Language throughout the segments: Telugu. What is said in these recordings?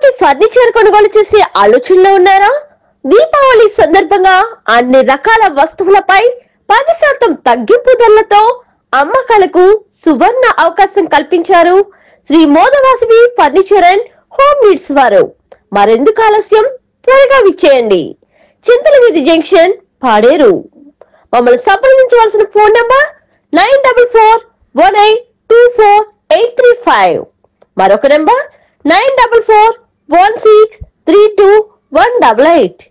ఇంటి ఫర్నిచర్ కొనుగోలు చేసే ఆలోచనలో ఉన్నారా? దీపావళి సందర్భంగా అన్ని రకాల వస్తువులపై 10% తగ్గింపు ధరలతో అమ్మకాలకు సువర్ణ అవకాశం కల్పించారు Sri Modavasavi furniture and home needs వారు. మరెందుకు ఆలస్యం, త్వరగా విచ్చేయండి. చింతలవీధి జంక్షన్, పాడేరు. మమ్మల్ని సంప్రదించవలసిన ఫోన్ నంబర్ 9448242835. మరొక నంబర్ 9441632188.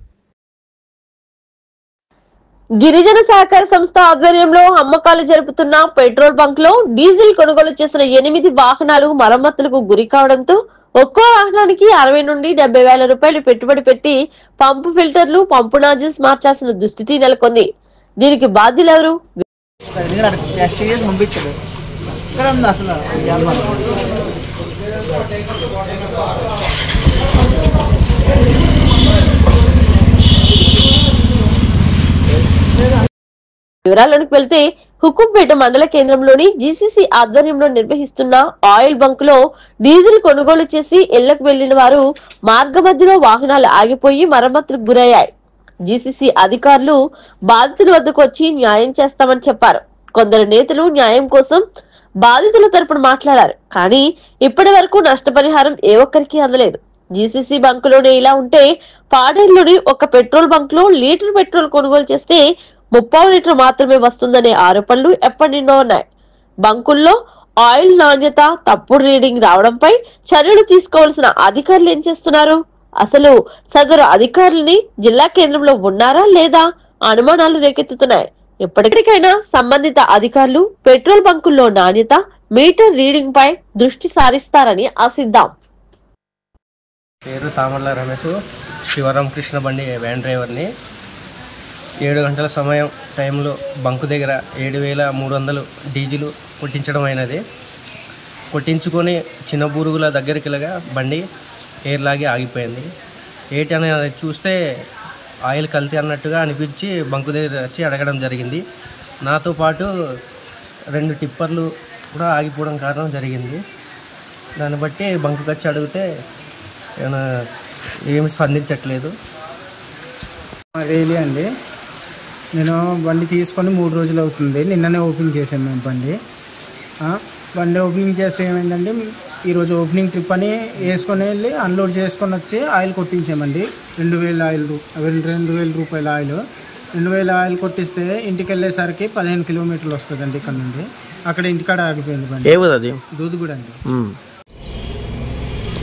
గిరిజన సహకార సంస్థ ఆధ్వర్యంలో అమ్మకాలు జరుపుతున్న పెట్రోల్ బంక్ లో డీజిల్ కొనుగోలు చేసిన 8 వాహనాలు మరమ్మతులకు గురి కావడంతో ఒక్కో వాహనానికి 60 నుండి 70 వేల రూపాయలు పెట్టుబడి పెట్టి పంపు ఫిల్టర్లు, పంపు నాజిల్స్ మార్చాల్సిన దుస్థితి నెలకొంది. దీనికి బాధ్యులెవరు? వివరాల్లోకి వెళ్తే, హుకుంపేట మండల కేంద్రంలోని జీసీసీ ఆధ్వర్యంలో నిర్వహిస్తున్న ఆయిల్ బంక్ లో డీజిల్ కొనుగోలు చేసి ఇళ్లకు వెళ్లిన వారు మార్గ మధ్యలో వాహనాలు ఆగిపోయి మరమ్మతులకు గురయ్యాయి. జీసీసీ అధికారులు బాధితుల వద్దకు వచ్చి న్యాయం చేస్తామని చెప్పారు. కొందరు నేతలు న్యాయం కోసం బాధితుల తరపున మాట్లాడారు. కానీ ఇప్పటి వరకు నష్టపరిహారం ఏ ఒక్కరికి అందలేదు. జీసీసీ బంకులోనే ఇలా ఉంటే పాడేరులోని ఒక పెట్రోల్ బంక్ లో లీటర్ పెట్రోల్ కొనుగోలు చేస్తే 30 లీటర్ మాత్రమే వస్తుందనే ఆరోపణలు ఎప్పటి నుండో ఉన్నాయి. బంకుల్లో ఆయిల్ నాణ్యత తప్పుడు రీడింగ్ రావడంపై చర్యలు తీసుకోవాల్సిన అధికారులు ఏం చేస్తున్నారు? అసలు సదరు అధికారులని జిల్లా కేంద్రంలో ఉన్నారా లేదా అనుమానాలు రేకెత్తుతున్నాయి. ఎప్పటికైనా సంబంధిత అధికారులు పెట్రోల్ బంకుల్లో నాణ్యత, మీటర్ రీడింగ్ పై దృష్టి సారిస్తారని ఆశిద్దాం. పేరు తామర్ల రమేష్, శివరాం కృష్ణ బండి వ్యాన్ డ్రైవర్ని. 7 గంటల సమయం టైంలో బంకు దగ్గర 7300 డీజిల్ కొట్టించడం అయినది. కొట్టించుకొని చిన్న బూరుగుల దగ్గరికి వెళ్ళగా బండి ఎయిర్లాగే ఆగిపోయింది. ఏటని చూస్తే ఆయిల్ కల్తీ అన్నట్టుగా అనిపించి బంకు దగ్గర వచ్చి అడగడం జరిగింది. నాతో పాటు 2 టిప్పర్లు కూడా ఆగిపోవడం కారణం జరిగింది. దాన్ని బట్టి బంకుకి వచ్చి అడిగితే ఏమి స్పందించట్లేదు. రేలి అండి, నేను బండి తీసుకొని 3 రోజులు అవుతుంది. నిన్ననే ఓపెన్ చేశాను మేము బండి ఓపెనింగ్ చేస్తే ఏమైందంటే, ఈరోజు ఓపెనింగ్ ట్రిప్ అని వేసుకొని వెళ్ళి అన్లోడ్ చేసుకొని వచ్చి ఆయిల్ కొట్టించామండి. 2000 ఆయిల్, 2000 రూపాయల ఆయిల్. 2000 ఆయిల్ కొట్టిస్తే ఇంటికి వెళ్ళేసరికి 15 కిలోమీటర్లు వస్తుందండి ఇక్కడ నుండి. అక్కడ ఇంటికాడ ఆగిపోయింది బండి. అది దూదుగూడ అండి.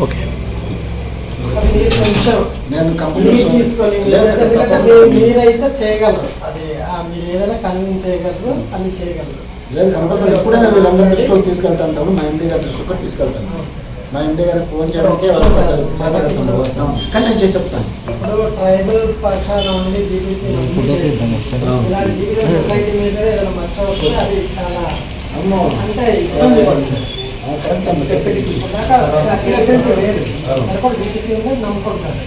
ఓకే, మీరైతే చేయగలరు, అది మీరు ఏదైనా కన్విన్స్ చేయగలరు, అన్ని చేయగలరు. లేదు, కంపల్సరీ ఎప్పుడైనా వీళ్ళందరూ దృష్టిలోకి తీసుకెళ్తాను. మా ఎండీ గారి దృష్టిలో తీసుకెళ్తాను. మా ఎండీ గారికి ఫోన్ చేయడానికి వస్తాం, కానీ నేను చెప్తాను. ఇప్పుడు ట్రైబల్ పక్షాన ఓన్లీ జీబీసీ సొసైటీ మీద ఏదైనా మచ్చ వస్తే అది చాలా అంటే నమ్ముకుంటారు.